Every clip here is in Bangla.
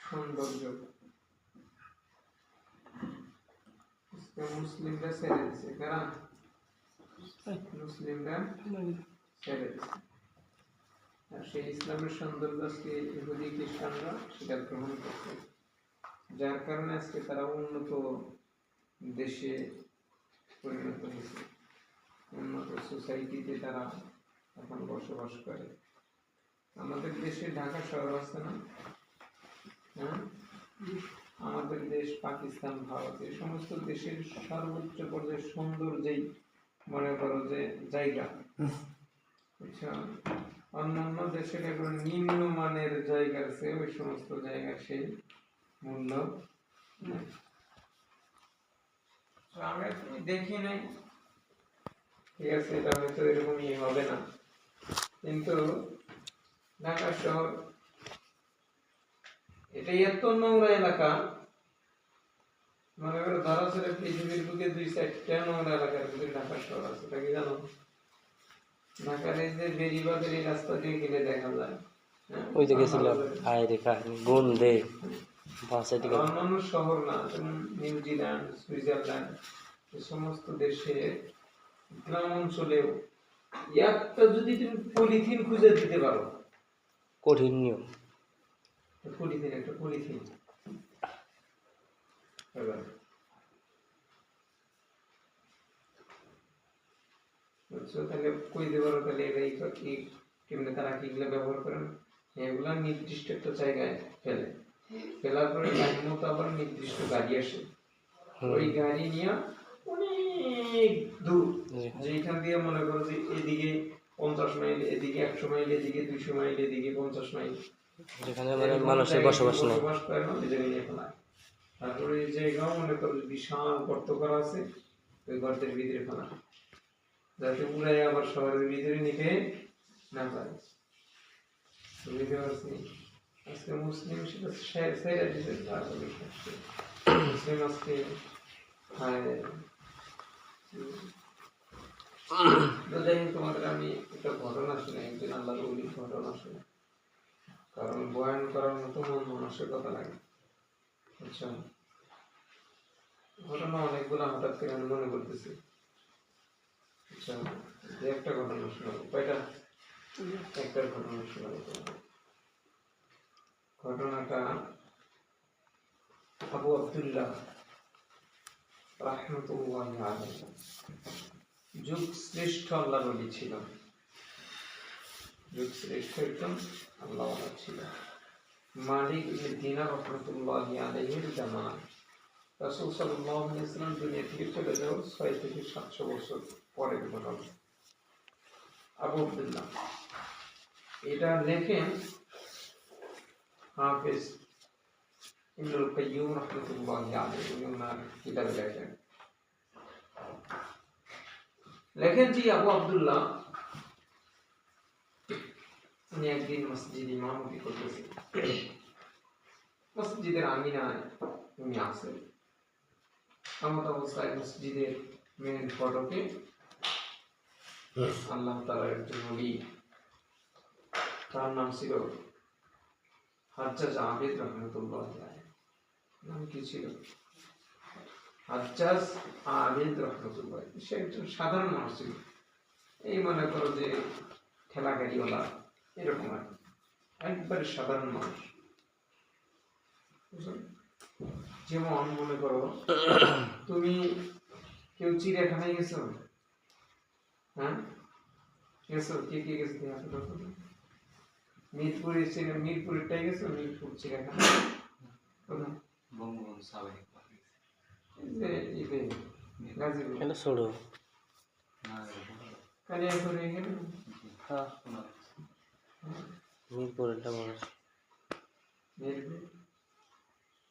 সৌন্দর্য মুসলিমরা ছেড়ে দিচ্ছে, কারণ মুসলিমরা ছেড়ে দিচ্ছে, আর সেই ইসলামের সৌন্দর্য আজকে ইহুদি খ্রিস্টানরা সেটা গ্রহণ করছে, যার কারণে আজকে তারা উন্নত দেশে পরিণত হয়েছে, উন্নত সোসাইটিতে তারা এখন বসবাস করে। আমাদের দেশে ঢাকা শহর আছে না, হ্যাঁ, আমাদের দেশ পাকিস্তান, ভারত, এই সমস্ত দেশের সর্বোচ্চ পর্যায়ে সুন্দর যেই মনে করো যে জায়গা, আচ্ছা, অন্যান্য দেশের একবার নিম্নমানের জায়গা আছে, ওই সমস্ত জায়গার সেই মূল্য নেই। আমরা তুমি দেখি নাই, ঠিক আছে, এটা হয়তো এরকমই হবে না, কিন্তু ঢাকা শহর এটা এত নোংরা এলাকা, মনে করো ধরা ছেড়ে পৃথিবীর বুকে 2-4টা নোংরা এলাকার ভিতরে ঢাকা শহর আছে, এটা কি জানো? ঢাকার এই যে বেরিবাদের এই রাস্তা দিয়ে গেলে দেখা যায়, ওই যে গেছিলাম, হায় রেখা গন্ধে বাসে টিকে। অন্যান্য শহর না, যেমন নিউজিল্যান্ড, সুইজারল্যান্ড, এই সমস্ত দেশে গ্রাম অঞ্চলেও একটা যদি তুমি পলিথিন খুঁজে দিতে পারো, কঠিন নিয়ম, পলিথিন, একটা পলিথিন তাহলে কই দিতে পারো, তাহলে এটাই কেমনে তারা কিগুলো ব্যবহার করেন, এগুলা নির্দিষ্ট একটা জায়গায় ফেলে, ফেলার পরে টাইম মতো আবার নির্দিষ্ট গাড়ি আসে, ওই গাড়ি নিয়ে অনেক দূর, যেখান দিয়ে মনে করো যে এদিকে 50 মাইল, এদিকে 100 মাইল, এদিকে 200 মাইল, এদিকে 50 মাইল, যেখানে মানে মানুষের বসবাস নেই, তারপরে এই জায়গাও মনে করো বিশাল গর্ত করা আছে, ওই গর্তের ভিতরে ফেলা, যাতে উড়াই আবার শহরের ভিতরে নিতে না পারে। বুঝতে পারছি, আজকে মুসলিম সেটা ছেড়ে দিতে পারবে, মুসলিম আজকে তোমাদের আমি একটা ঘটনা শুনে, একদিন আল্লাহ বলির ঘটনা শুনে, কারণ বয়ান করার মতো মন মানসিকতা লাগে, আচ্ছা, ঘটনা অনেকগুলো হঠাৎ করে আমি মনে করতেছি, আচ্ছা, যে একটা ঘটনা শোনাবো, কয়টা, একটা ঘটনা শোনাবো। ঘটনাটা আবু আব্দুল্লাহ রাহমাতুল্লাহি আলাইহি, যুগ শ্রেষ্ঠ আল্লাহ নবী ছিল, যুগ শ্রেষ্ঠ একজন আল্লাহ ছিল, মালিক ইবনে দিনার রাহমাতুল্লাহি আলাইহির জামানা, রাসূল সাল্লাল্লাহু আলাইহি ওয়াসাল্লাম দুনিয়া থেকে চলে যাওয়ার 6 থেকে 700 বছর পরের ঘটনা। আবু আব্দুল্লাহ এটা লেখেন হাফেজ ইবনুল কাইয়্যিম রাহমাতুল্লাহি আলাইহি, ওনার কিতাবে লেখেন যে আবু আব্দুল্লাহ উনি একদিন মসজিদে ইমামতি করতেছেন, মসজিদের আমিনায় উনি আসেন, এমত অবস্থায় মসজিদের মেন ফটকে আল্লাহ তাআলার একজন নবী, তার নাম ছিল হাজ্জাজ আবিদ রাহমাতুল্লাহি আলাইহি, নাম কি ছিল? হাজ্জাজ আবিদ রাহমাতুল্লাহি, সে একজন সাধারণ মানুষ ছিল, এই মনে করো যে ঠেলা গাড়িওয়ালা, এরকম আর একবারে সাধারণ মানুষ, যেমন মনে করো তুমি কেউ চিড়িয়াখানায় গেছো, হ্যাঁ গেছো, কে কে গেছো? মিরপুরেরটাই গেছো, মিরপুর চিড়িয়াখানা, কোথায়? বঙ্গবন্ধু সাবেক গাজীপুর, এটা ছোড়ো কালিয়াপুরে গেলে, হ্যাঁ মিরপুরেরটা মানুষ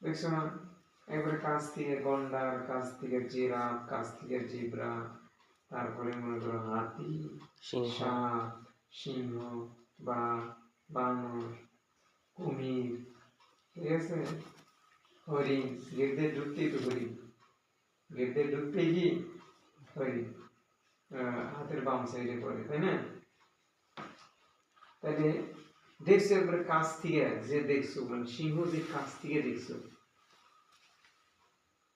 দেখছো না, একবারে কাছ থেকে গন্ডার, কাছ থেকে জিরাফ, কাছ থেকে জিব্রা, তারপরে মনে করো হাতি, সাপ, সিংহ, বাঘ, বানর, কুমির, ঠিক আছে, হরিণ, গেট দিয়ে ঢুকতেই তো হরিণ, গেট দিয়ে ঢুকতেই কি হরিণ, হাতের বাম সাইডে পড়ে, তাই না? তাহলে দেখছো একবারে কাছ থেকে, যে দেখছো মানে সিংহ যে কাছ থেকে দেখছো,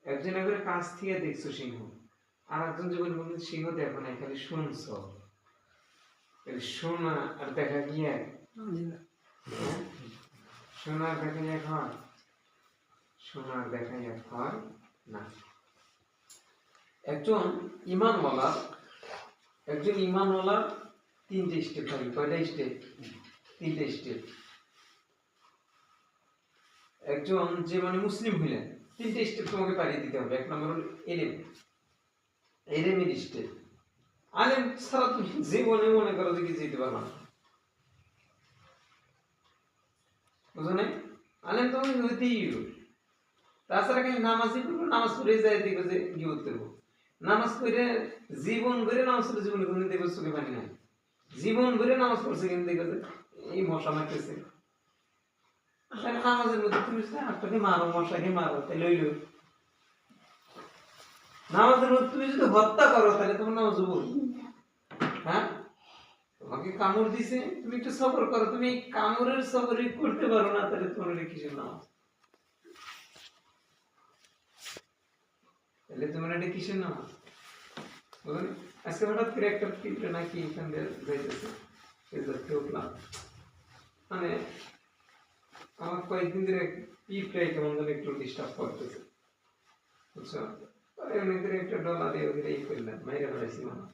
একজন একবারে কাছ থেকে দেখছো সিংহ, আর একজন জীবন বলছেন সিংহ দেখো না, খালি শুনছো। শোনা আর দেখা কি এক? শোনা আর দেখা এক হয়? শোনা আর দেখা এক হয় না। একজন ইমানওয়ালার তিনটে স্টেপ থাকে। কয়টা স্টেপ? তিনটে স্টেপ। একজন যে মানে মুসলিম হইলেন, তিনটে স্টেপ তোমাকে পাড়িয়ে দিতে হবে। এক নম্বর হলো এলেমের স্টেপ। আলেম ছাড়া তুমি জীবনে মনে করো যে কি যেতে পারবা না, বুঝো নাই? আলেম তোমাকে হইতেই হবে। তাছাড়া খালি নামাজই পড়বো, নামাজ পড়ে যায় দেখবে যে গিবত করবো। নামাজ পড়ে জীবন ভরে নামাজ পড়ে, জীবনে কোনদিন দেখবে চোখে পানি নাই। জীবন ভরে নামাজ পড়ছে কিন্তু দেখবে যে এই মশা মারতেছে। নামাজের মধ্যে তুমি আপনাকে মারো, মশাকে মারো, তাহলে হইল। নামাজের মধ্যে তুমি যদি হত্যা করো তাহলে তোমার নামাজ ভুল। হ্যাঁ, তোমাকে কামড় দিছে, তুমি একটু সবর করো, তুমি কামড়ের সবরই করতে পারো না, তাহলে তোমার কিসের নামাজ? তাহলে তোমার এটা কিসের নামাজ? বুঝলেন? আজকে হঠাৎ করে একটা পিঁপড়ে নাকি এখান দিয়ে যাইতেছে, সেই যাচ্ছে উঠলাম, মানে আমার কয়েকদিন ধরে পিঁপড়ে কেমন যেন একটু ডিস্টার্ব করতেছে, বুঝছো? এমনি করে একটা ডলা দিয়ে ওদের এই করলাম, মাইরে ফেলাইছি মনে।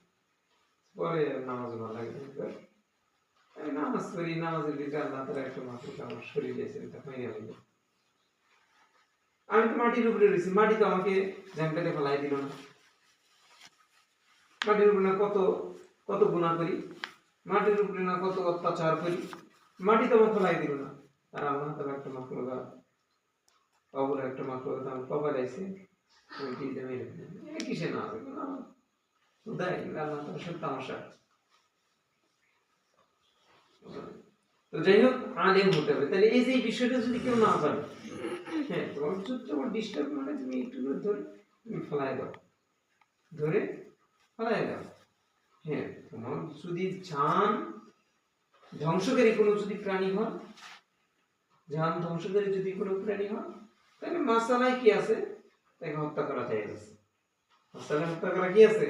পরে নামাজ ভালো লাগে, আমি নামাজ পড়ি, নামাজের ভিতরে আল্লাহ তাআলা একটা মাত্র আমার শরীরে এসে মাইরে ফেললো। আমি তো মাটির উপরে রয়েছি, মাটি তো আমাকে জ্যাংটাতে ফেলাই দিল না। মাটির উপরে না কত কত গুনাহ করি, মাটির উপরে না কত অত্যাচার করি, মাটি তো আমাকে ফেলাই দিল না। আর আল্লাহ তাআলা একটা মাকলুকা, অবর একটা মাকলুকা আমার কপালে আইছে, ওই দিতে মেরে ফেলে। কিসে না আছে উদয় আল্লাহ তাআলা সব তামাশা। তো যাই হোক, আলেম হতে হবে। তাহলে এই যে বিষয়টা যদি কেউ না জানে, হ্যাঁ, তোমার তোমার ডিস্টার্ব মানে তুমি একটু ধরে তুমি ফেলাই দাও, ধরে ফেলাই দাও। হ্যাঁ, তোমার যদি জান ধ্বংসকারী কোনো যদি প্রাণী হয়, জান ধ্বংসকারী যদি কোনো প্রাণী হয়, তাহলে মাসালায় কি আছে? তাকে হত্যা করা যায়। মাসালায় হত্যা করা কি আছে?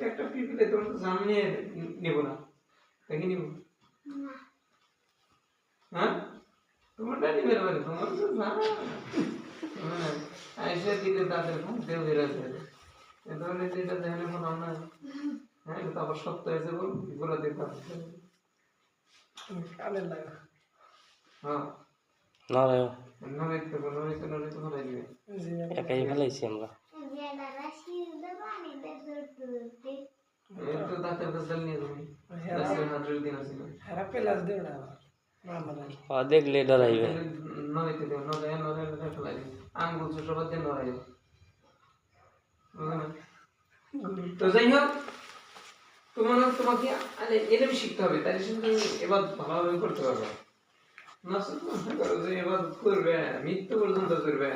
একটা পিপলে তোমার তো জান নিয়ে নেব না, তাকে নিব? হ্যাঁ, তোমারটা নিবে না, তোমার তো জানা আইসা দিলে তাদের দেও বেরা যায়। এ ধরনের যেটা দেখলে মনে হয় না, হ্যাঁ, এটা আবার সত্য হয়েছে বল, গোলা দিয়ে কালে লাগা। হ্যাঁ, নড়াইতে ফেলাই দিবে। একাই ফেলাইছি আমরা। এই তো দাঁতের কাছে নিয়ে যাবে, দাঁতের হাতের দিন আছে না, খারাপ পেলাস দেও না দেখলে ডরাইবে। নড়াইতে দেও, নড়াই ফেলাই দিবে, আঙ্গুল সবার দিয়ে নড়াই। তো যাই হোক, তোমাকে এলেম শিখতে হবে, তাই কিন্তু এবার ভালোভাবে করতে পারবে। নাসুক মনে করো যে এবার করবে, মৃত্যু পর্যন্ত করবে,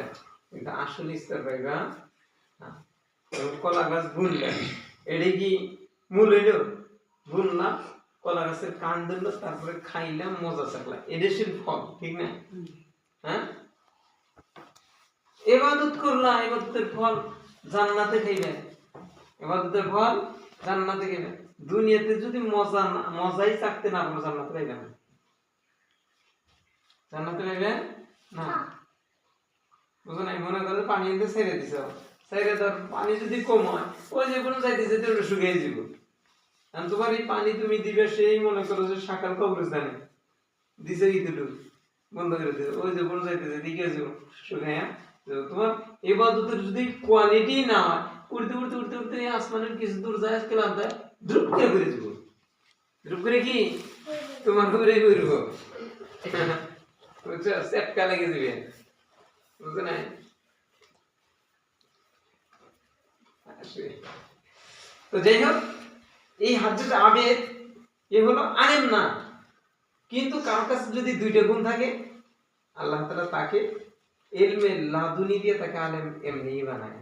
কিন্তু আসলে স্তর পাইবা না। কলা গাছ বুনলে, এটা কি মূল হইল? বুনলাম, কলা গাছের কান ধরলো, তারপরে খাইলাম, মজা চাকলাম, এটা সে ফল, ঠিক না? হ্যাঁ, ইবাদত করলাম, ইবাদতের ফল জান্নাতে খাইবে, ইবাদতের ফল জান্নাতে খাইবে। দুনিয়াতে যদি মজাই চাকতে না পারো, জান্নাতে খাইবে না, জান্নাতে খাইবে না। বুঝো নাই? মনে করো পানি এনে ছেড়ে দিছ, ছেড়ে দেওয়ার পানি যদি কম হয়, ওই যে কোনো যাইতে যেতে ওটা শুকিয়ে যাব। আর তোমার এই পানি তুমি দিবে, সেই মনে করো যে সকাল কবরস্থানে দিছে ইতুটু বন্ধ করে দিবে, ওই যে কোনো যাইতে যেতে কি হয়েছে শুকিয়ে। তোমার ইবাদতের যদি কোয়ালিটি না হয়, উড়তে উড়তে উড়তে উড়তে আসমানের কিছু দূর যায়, ক্লান্ত হয়, দ্রুপ করে ঘুরে যাব। দ্রুপ করে কি তোমার ঘুরে ঘুরবো, বুঝছো? সেটকা লেগে যাবে, বুঝছো না? তো যাই হোক, এই হযরত আবেদ এ হলো আলেম না, কিন্তু কার কাছে যদি দুইটা গুণ থাকে, আল্লাহ তাআলা তাকে ইলমে লাদুনি দিয়ে তাকে আলেম এমনিই বানায়।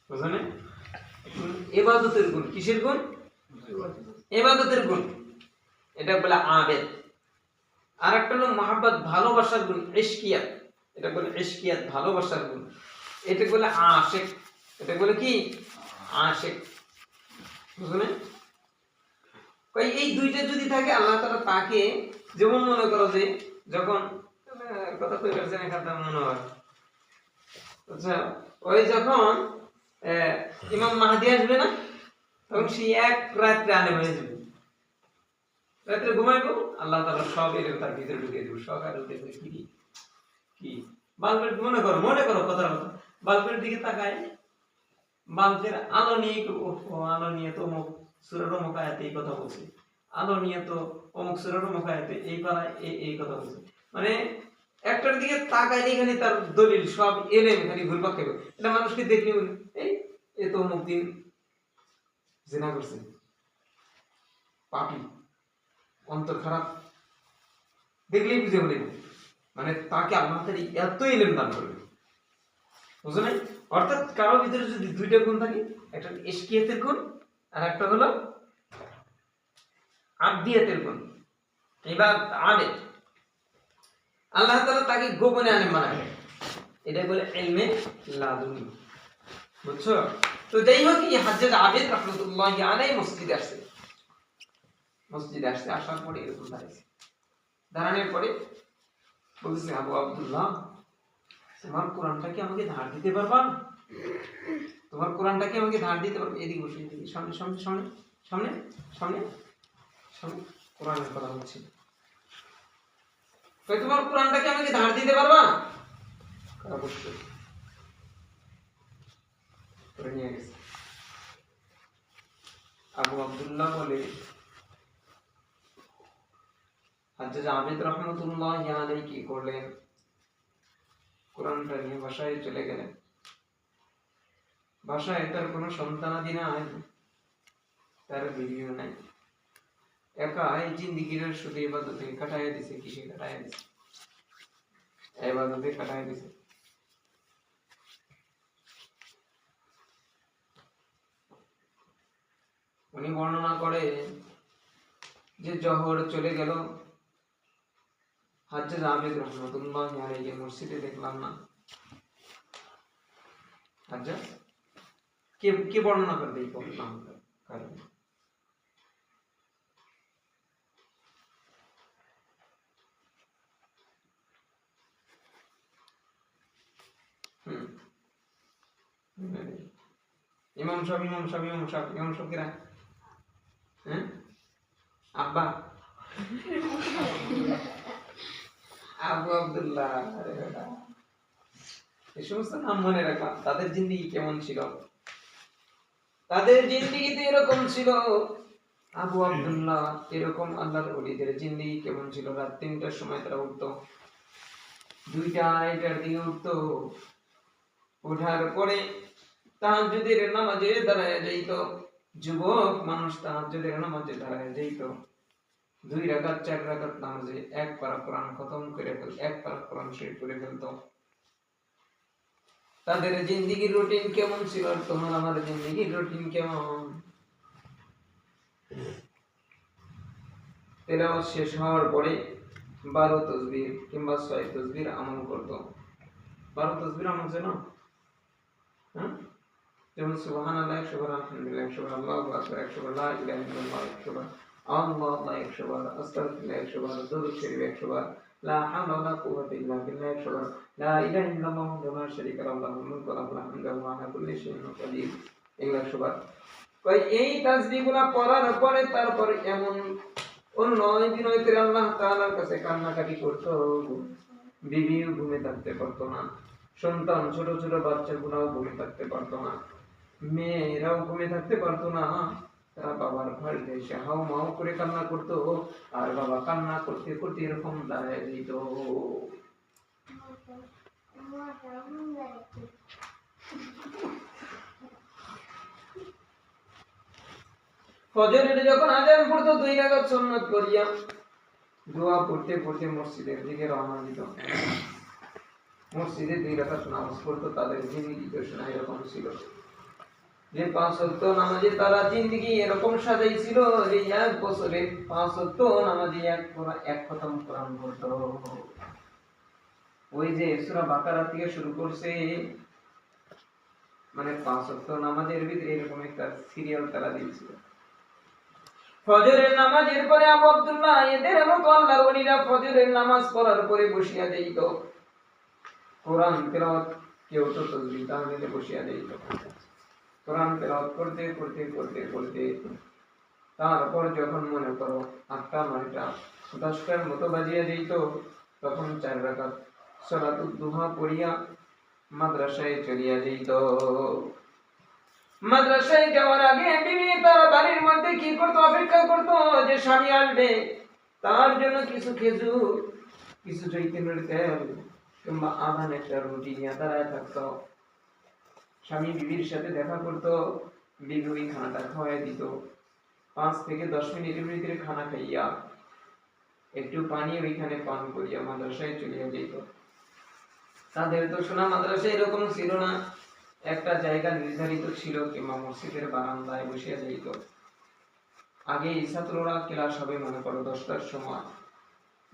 বুঝলে? ইবাদতের গুণ, কিসের গুণ? ইবাদতের গুণ। এটা বলে আবেদ। আর একটা হলো মহাব্বত, ভালোবাসার গুণ, ইশকিয়াত, এটা বলে ইশকিয়াত, ভালোবাসার গুণ। এটা বলে আশিক, এটা বলে কি আশিক, বুঝলেন? এই দুইটা যদি থাকে আল্লাহ তাআলা তাকে, যেমন মনে করো যে যখন কথা কই পারছেন এখানটা মনে হয়, আচ্ছা ওই যখন ইমাম মাহদি আসবে না, তখন সে এক রাত্রে আলেম হয়ে যাবে, রাত্রে ঘুমাইবো, আল্লাহ তাআলা সব এর তার ভিতরে ঢুকিয়ে দেবে। সকালে উঠে কি কি বাল্বের, মনে করো কথার কথা, বাল্বের দিকে তাকায়, বাল্বের আলো নিয়ে, আলো নিয়ে তো অমুক সূরার অমুক আয়াতে এই কথা বলছে, আলো নিয়ে তো অমুক সূরার অমুক আয়াতে এই পারায় এই কথা বলছে, মানে একটার দিকে তাকায় এখানে তার দলিল সব এলেম খালি ঘুরপাক খাবে। এটা মানুষকে দেখলে বলে এই তো অমুক দিন জিনা করছে, পাপী, অন্তর খারাপ, দেখলেই বুঝে বলে, মানে তাকে আল্লাহ তাআলা এত ইলম দান করবে, বুঝো নাই? অর্থাৎ কারো ভিতরে যদি দুইটা গুণ থাকে, একটা ইশকিয়াতের গুণ আর একটা হলো আবদিয়াতের গুণ, এবার আবেদ, আল্লাহ তাআলা তাকে গোপনে আলেম বানাবে, এটা বলে ইলমে লাদুনি, বুঝছো? তো যাই হোক, এই হাজ্জাজ আবেদ রাহমাতুল্লাহি আলাইহি মসজিদে আসছে, আসার পরে এরকম দাঁড়িয়েছে, দাঁড়ানোর পরে বলতেছে, আবু আব্দুল্লাহ, তোমার কোরআনটা কি আমাকে ধার দিতে পারবা? তোমার কোরআনটা কি আমাকে ধার দিতে পারবে? এদিকে বসে, এদিকে, সামনে সামনে সামনে সামনে সামনে সামনে, কোরআনের কথা বলছি, তোমার কোরআনটা কি আমাকে ধার দিতে পারবা? অবশ্যই, করে নিয়ে গেছে। আবু আব্দুল্লাহ বলে, হাজ্জাজ আবেদ রাহমাতুল্লাহি আলাইহি কি করলেন, কোরআনটা নিয়ে বাসায় চলে গেলেন। বাসায় তার কোনো সন্তানাদি নাই, তার বিবিও নাই, একা এই জিন্দিগির শুধু ইবাদতে কাটাইয়া দিছে। কিসে কাটাইয়া দিছে? ইবাদতে কাটাইয়া দিছে। উনি বর্ণনা করে যে জহর চলে গেল, হাজ্জাজ আবেদ রাহমাতুল্লাহি আলাইহি মসজিদে দেখলাম না। হাজ্জাজ কে বর্ণনা করে দেই নাম কারণ ইমাম সাহেব কিরা? হ্যাঁ, আব্বা আবু আব্দুল্লাহ, আরে বেটা, এই সমস্ত নাম মনে রাখলাম। তাদের জিন্দেগি কেমন ছিল, তাদের জিন্দেগিতে এরকম ছিল। আবু আব্দুল্লাহ এরকম আল্লাহর ওলিদের জিন্দেগি কেমন ছিল? রাত 3টার সময় তারা উঠতো, 2টা 2:30টার দিকে উঠতো, ওঠার পরে তাহাজ্জুদের নামাজে দাঁড়ায় যাইতো। যুবক মানুষ তাহাজ্জুদের নামাজে দাঁড়ায় যাইতো, 2 রাকাত 4 রাকাত নামাজে এক পারা কোরআন খতম করে ফেলতো, এক পারা কোরআন শরীফ পড়ে ফেলতো। তাদের জিন্দেগির রুটিন কেমন ছিল, আর তোমার আমার জিন্দেগির রুটিন কেমন? তেলাওয়াত শেষ হওয়ার পরে 12 তাসবিহ কিংবা 6 তাসবিহ আমল করতো। 12 তাসবিহ আমল জানো? হ্যাঁ, যেমন সুবহানাল্লাহ 100 বার, আলহামদুলিল্লাহ 100 বার, আল্লাহু আকবার 100 বার, লা ইলাহা ইল্লাল্লাহ 100 বার, আল্লাহু 100 বার, আস্তাগফিরুল্লাহ 100 বার, দুরূদ শরীফ 100 বার, লা হাওলা ওয়ালা কুওয়াতা ইল্লা বিল্লাহ 100 বার, লা ইলাহা ইল্লাল্লাহ ওয়াহদাহু লা শারীকা লাহু লাহুল মুলকু ওয়া লাহুল হামদু ওয়া হুয়া আলা কুল্লি শাইইন কাদির, এগুলো 100 বার। কই এই তাসবিহগুলো পড়ার পরে তারপরে এমন 9 দিন হইতে আল্লাহ তাআলার কাছে কান্নাকাটি করতো, বিবিও ঘুমে থাকতে পারতো না, সন্তান ছোট ছোট বাচ্চাগুলোও ঘুমে থাকতে পারতো না, মেয়েরাও ঘুমে থাকতে পারতো না। তারা বাবার ঘরে এসে হাউ মাউ করে কান্না করতো, আর বাবা কান্না করতে করতে এরকম দাঁড়ায় যেত। ফজরের যখন আযান পড়তো 2 রাকাত সুন্নাত করিয়া দোয়া পড়তে পড়তে মসজিদের দিকে রওনা দিত। মসজিদে 2 রাকাত নামাজ পড়তো। তাদের জিন্দেগি তো শোনা এরকম ছিল। যে 5 ওয়াক্ত নামাজে তারা জিন্দেগি এরকম সাজাইছিল যে এক বছরে 5 ওয়াক্ত নামাজে এক খতম কোরআন পড়তো। ওই যে সূরা বাকারা থেকে শুরু করছে, মানে 5 ওয়াক্ত নামাজের ভিতরে এরকম একটা সিরিয়াল তারা দিয়েছিল। ফজরের নামাজের পরে আবু আব্দুল্লাহ এদের মতো আল্লাহর ওলিরা ফজরের নামাজ পড়ার পরে বসিয়া যাইত কোরআন তেলাওয়াত, কেউ তো তাসবিহ তাহমিদে বসিয়া যাইত কোরআন তেলাওয়াত করতে করতে করতে করতে তারপর যখন মনে করো 8টা 9টা 10টার মতো বাজিয়া যাইত, তখন 4 রাকাত সালাতুদ দুহা পড়িয়া মাদ্রাসায় চলিয়া যাইত। মাদ্রাসায় যাওয়ার আগে বিবি তার বাড়ির মধ্যে কি করতো, অপেক্ষা করতো যে স্বামী আসবে, তার জন্য কিছু খেজুর, কিছু জৈতুনের তেল কিংবা আধান একটা রুটি নিয়ে দাঁড়ায় থাকতো। স্বামী বিবির সাথে দেখা করতো, বিবি ওই খানাটা খাওয়াই দিত। 5 থেকে 10 মিনিটের ভিতরে খানা খাইয়া একটু পানি ওইখানে পান করিয়া মাদ্রাসায় চলিয়া যেত। তাদের তো শোনা মাদ্রাসায় এরকম ছিল না, একটা জায়গা নির্ধারিত ছিল কিংবা মসজিদের বারান্দায় বসিয়া যাইত। আগে এই ছাত্ররা ক্লাস হবে মনে করো 10টার সময়,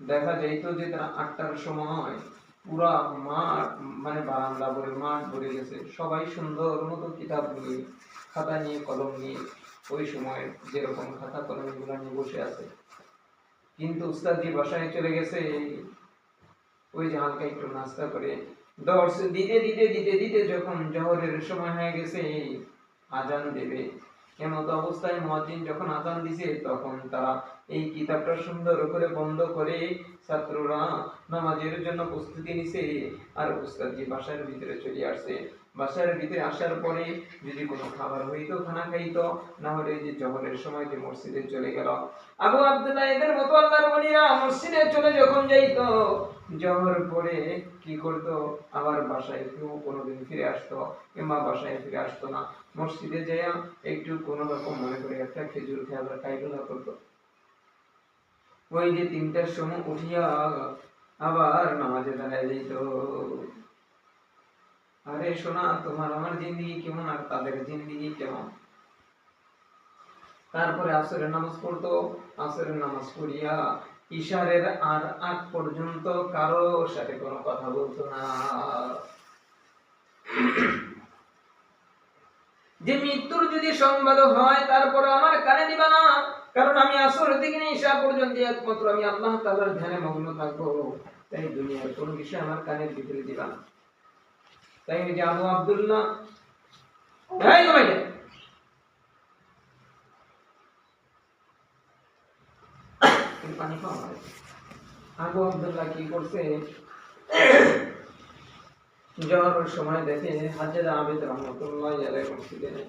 দেখা যাইত যে তারা 8টার সময় পুরা মাঠ, মানে বারান্দা ভরে মাঠ ভরে গেছে, সবাই সুন্দর মতো কিতাব নিয়ে খাতা নিয়ে কলম নিয়ে ওই সময় যেরকম খাতা কলম এগুলো নিয়ে বসে আছে। কিন্তু উস্তাদজি বাসায় চলে গেছে, ওই যে হালকা একটু নাস্তা করে দর্শ দিতে দিতে দিতে দিতে যখন জোহরের সময় হয়ে গেছে, আজান দেবে এমত অবস্থায় মুয়াজ্জিন যখন আজান দিছে, তখন তারা এই কিতাবটা সুন্দর করে বন্ধ করে ছাত্ররা নামাজের জন্য প্রস্তুতি নিছে। আর উস্তাদজি বাসার ভিতরে চলে আসছে। বাসার ভিতরে আসার পরে যদি কোনো খাবার হইতো খানা খাইতো, না হলে যে জোহরের সময় যে মসজিদে চলে গেল। আবু আব্দুল্লাহ এদের মতো আল্লাহর ওলিরা মসজিদে চলে যখন যাইতো, জোহর পরে কি করতো, আবার বাসায় কেউ কোনোদিন ফিরে আসতো কিংবা বাসায় ফিরে আসতো না, মসজিদে যাইয়া একটু কোনো রকম মনে করে একটা খেজুর খেয়ে আবার খাইগুলা করতো। ওই যে 3টার সময় উঠিয়া আবার নামাজে দাঁড়ায় যেত। আরে শোনা, তোমার আমার জিন্দেগি কেমন আর তাদের জিন্দেগি কেমন। তারপরে আসরের নামাজ পড়তো, আসরের নামাজ পড়িয়া ইশারের আর আগ পর্যন্ত কারো সাথে কোনো কথা বলতো না। যে মৃত্যুর যদি সংবাদ হয় তারপর আমার কানে দিবা না, কারণ আমি আসর থেকে নিয়ে ঈশা পর্যন্ত একমাত্র আমি আল্লাহ তাআলার ধ্যানে মগ্ন থাকবো, তাই দুনিয়ার কোনো বিষয় আমার কানের ভিতরে দিবা না। তাই ওই যে আবু আব্দুল্লাহ, এই তো ভাইয়া পানি খাওয়া হয়। আবু আব্দুল্লাহ কি করছে, জোহরের সময় দেখে হাজরা আবেদ রহমাতুল্লাহ আলাইহি মসজিদে নেই।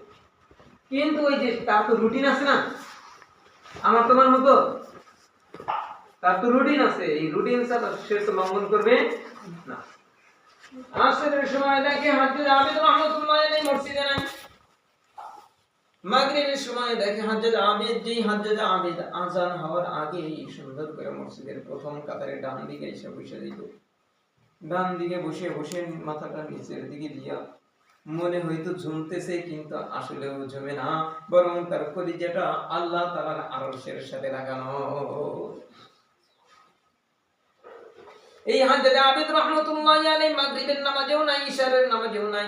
কিন্তু ওই যে তার তো রুটিন আছে না, আমার তোমার মতো তার তো রুটিন আছে, এই রুটিন ছাড়া সে তো লঙ্ঘন করবে না। আসরের সময় দেখে হাজরা আবেদ রহমাতুল্লাহ আলাইহি মসজিদে নাই। মাগরিবের সময় দেখে হাজরা আবেদ, যেই হাজরা আবেদ আযান হওয়ার আগে সুন্দর করে মসজিদের প্রথম কাতারে ডান দিকে এসে বসে যেত। ডান দিকে বসে বসে মাথাটা নিচের দিকে দিয়া মনে হয়তো ঝুমতেছে, কিন্তু আসলেও ঝুমে না, বরং তার কলিজাটা আল্লাহ তাআলার আরশের সাথে লাগানো। এই হাজরা আবেদ রাহমাতুল্লাহি আলাইহি মাগরিবের নামাজেও নাই, ইশারের নামাজেও নাই।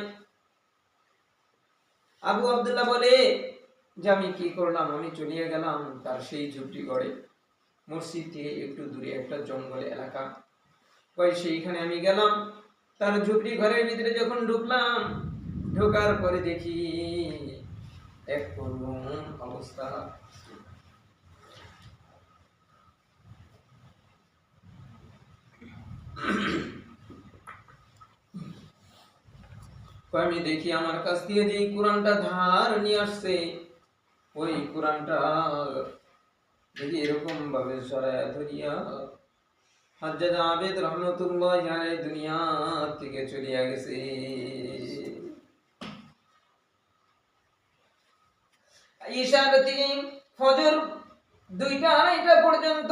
আবু আব্দুল্লাহ বলে যে আমি কি করলাম, আমি চলিয়ে গেলাম তার সেই ঝুপড়ি ঘরে, মসজিদ থেকে একটু দূরে একটা জঙ্গল এলাকা, ওই সেইখানে আমি গেলাম। তার ঝুপড়ি ঘরের ভিতরে যখন ঢুকলাম, ঢোকার পরে দেখি এক করুণ অবস্থা। আমি দেখি আমার কাছ থেকে যে কোরআনটা ধার নিয়ে আসছে, ওই কোরআনটা দেখি এরকম ভাবে সরায়া ধরিয়া হাজরা আবেদ রহমাতুল্লাহি আলাইহি দুনিয়া থেকে চলিয়া গেছে। ঈশা থেকে ফজর 2টা 2:30 পর্যন্ত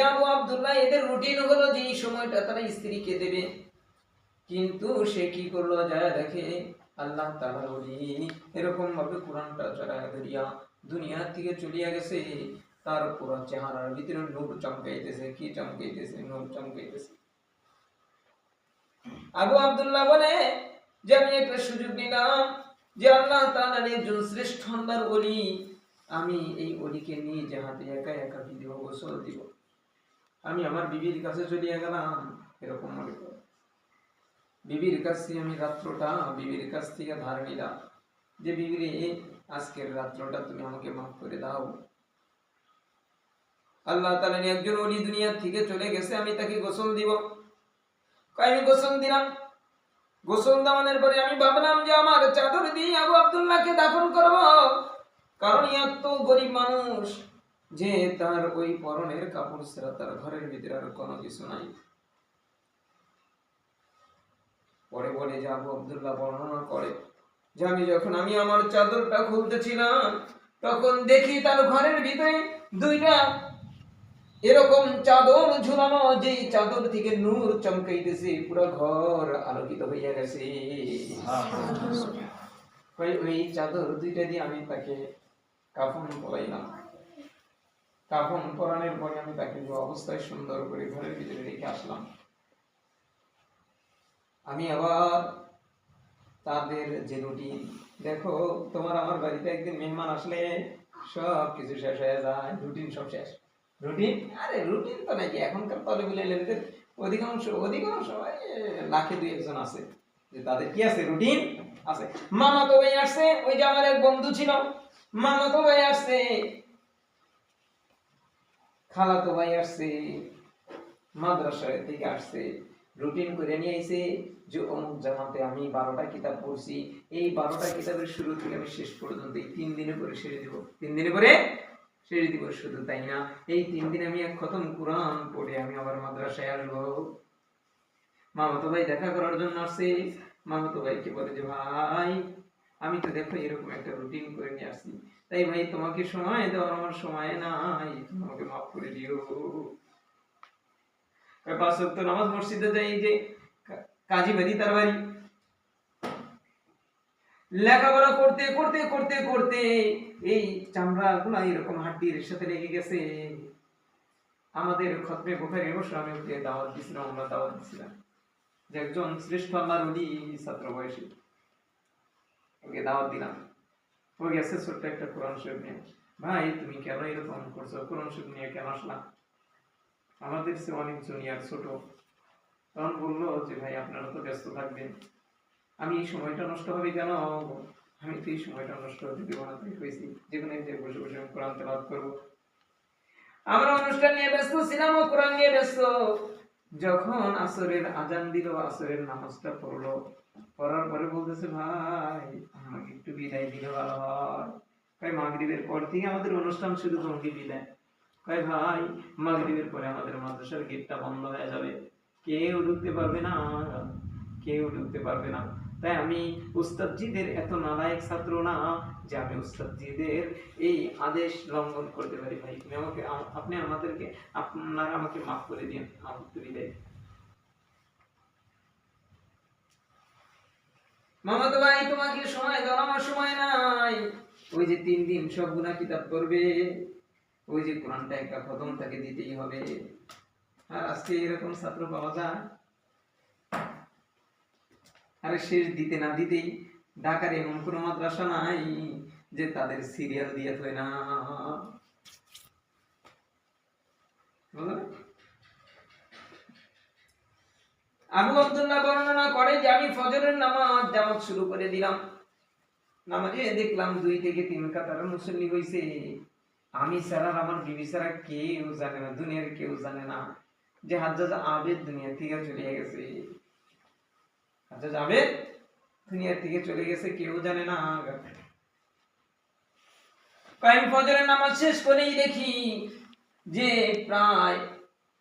আবু আব্দুল্লাহ এদের রুটিন হলো যে এই সময়টা তারা স্ত্রীকে দেবে। কিন্তু সে কি করলো, যায় দেখে আল্লাহ তাআলার ওলি এরকম ভাবে কোরআনটা চড়ায় ধরিয়া দুনিয়া থেকে চলিয়া গেছে, তার পুরো চেহারার ভিতরে নূর চমকাইতেছে। কি চমকাইতেছে? নূর চমকাইতেছে। আবু আব্দুল্লাহ বলে যে আমি একটা সুযোগ নিলাম যে আল্লাহ তাআলার একজন শ্রেষ্ঠ আল্লাহর ওলি, আমি এই ওলিকে নিয়ে হাতে একা একা দিব, গোসল দিব। আমি আমার বিবির কাছে চলিয়া গেলাম, এরকম মনে করে বিবির কাছে আমি রাত্রটা বিবির কাছ থেকে ধার নিলাম যে বিবি রে, আজকের রাত্রটা তুমি আমাকে মাফ করে দাও। আল্লাহ তাআলা একজন ওলি দুনিয়া থেকে চলে গেছে, আমি তাকে গোসল দিব। আমি গোসল দিলাম। গোসল দেওয়ানোর পরে আমি ভাবলাম যে আমার চাদর দিয়ে আবু আব্দুল্লাহকে দাফন করব, কারণ এত গরিব মানুষ যে তার ওই পরনের কাপড় ছাড়া তার ঘরের ভিতরে আর কোনো কিছু নাই। পরে বলে যে আবু আব্দুল্লাহ বর্ণনা করে যে আমি আমার চাদরটা খুলতেছিলাম, তখন দেখি তার ঘরের ভিতরে দুইটা এরকম চাদর ঝুলানো, যে চাদর থেকে নূর চমকাইতেছে, পুরো ঘর আলোকিত হইয়া গেছে। ওই চাদর দুইটা দিয়ে আমি তাকে কাফন পরাইলাম। কাফন পরানোর পরে আমি তাকে অবস্থায় সুন্দর করে ঘরের ভিতরে রেখে আসলাম। আমি আবার তাদের যে রুটিন, দেখো তোমার আমার বাড়িতে একদিন মেহমান আসলে সব কিছু শেষ হয়ে যায়, রুটিন সব শেষ। রুটিন, আরে রুটিন তো নাকি এখনকার তলেবুলে লেনদের অধিকাংশ লাখে দুই একজন আছে যে তাদের কি আছে, রুটিন আছে। মামাতো ভাই আসছে, ওই যে আমার এক বন্ধু ছিল, মামাতো ভাই আসছে, খালাতো ভাই আসছে, মাদ্রাসা থেকে আসছে, রুটিন করে নিয়ে আইছে যে অমুক জামাতে আমি 12টা কিতাব পড়ছি, এই 12টা কিতাবের শুরু থেকে আমি শেষ পর্যন্ত এই 3 দিনে করে সেরে দিব, 3 দিনে করে সেরে দিব। শুধু তাই না, এই 3 দিন আমি এক খতম কোরআন পড়ে আমি আবার মাদ্রাসায় আসবো। মামাতো ভাই দেখা করার জন্য আসছে। মামাতো ভাইকে বলে যে ভাই আমি তো দেখো এরকম একটা রুটিন করে নিয়ে আসছি, তাই ভাই তোমাকে সময় দেওয়ার আমার সময় নাই, তুমি আমাকে মাফ করে দিও। 5 ওয়াক্ত নামাজ মসজিদে যাই, যে কাজী বাড়ি তার বাড়ি, লেখাপড়া করতে করতে করতে করতে এই চামড়া গুলা এরকম হাড্ডির সাথে লেগে গেছে। আমাদের খতমে বুখারীর বসে আমি ওকে দাওয়াত দিছিলাম, আমরা দাওয়াত দিছিলাম যে একজন শ্রেষ্ঠ আল্লাহর ওলি ছাত্র বয়সী, ওকে দাওয়াত দিলাম। ও গেছে ছোট্ট একটা কোরআন শরীফ নিয়ে। ভাই তুমি কেন এরকম করছো, কোরআন শরীফ নিয়ে কেন আসলা? আমাদের সে অনেক জুনিয়র ছোট। তখন বললো যে ভাই আপনারা তো ব্যস্ত থাকবেন, আমি এই সময়টা নষ্ট হবে কেন? আমি তো এই সময়টা নষ্ট হতে দেবো না, তাই হয়েছি যেখানে যে বসে বসে আমি কোরআন তেলাওয়াত করবো। আমরা অনুষ্ঠান নিয়ে ব্যস্ত ছিলাম, ও কোরআন নিয়ে ব্যস্ত। যখন আসরের আজান দিল, আসরের নামাজটা পড়লো, পড়ার পরে বলতেছে ভাই আমাকে একটু বিদায় দিলে ভালো হয়। ভাই মাগরিবের পর থেকে আমাদের অনুষ্ঠান শুরু, তোমাকে বিদায়। ভাই ভাই মাগরিবের পরে আমাদের মাদ্রাসার গেটটা বন্ধ হয়ে যাবে, কেউ ঢুকতে পারবে না, কেউ ঢুকতে পারবে না। তাই আমি উস্তাদজিদের এত নালায়েক ছাত্র না যে আমি উস্তাদজিদের এই আদেশ লঙ্ঘন করতে পারি। ভাই তুমি আমাকে, আপনি আমাদেরকে, আপনারা আমাকে মাফ করে দিন, আমাকে তুলে দেয়। মামাতো ভাই তোমাকে সময় দাও, আমার সময় নাই। ওই যে 3 দিন সব গুনাহ কিতাব করবে, ওই যে কোরআনটা একটা খতম তাকে দিতেই হবে। আর আজকে এরকম ছাত্র পাওয়া যায়। আরে শেষ দিতে না দিতেই ঢাকার এমন কোন মাদ্রাসা নাই যে তাদের সিরিয়াল দিয়ে হয় না। আবু আব্দুল্লাহ বর্ণনা করে যে আমি ফজরের নামাজ জামাত শুরু করে দিলাম। নামাজে দেখলাম 2 থেকে 3 কাতার মুসল্লি হইছে। আমি ছাড়া, আমার বিবি ছাড়া কেউ জানে না, দুনিয়ার কেউ জানে না যে হাজ্জাজ আবেদ দুনিয়া থেকে চলে গেছে। হাজ্জাজ আবেদ দুনিয়া থেকে চলে গেছে, কেউ জানে না। কায়েম ফজরের নামাজ শেষ করেই দেখি যে প্রায়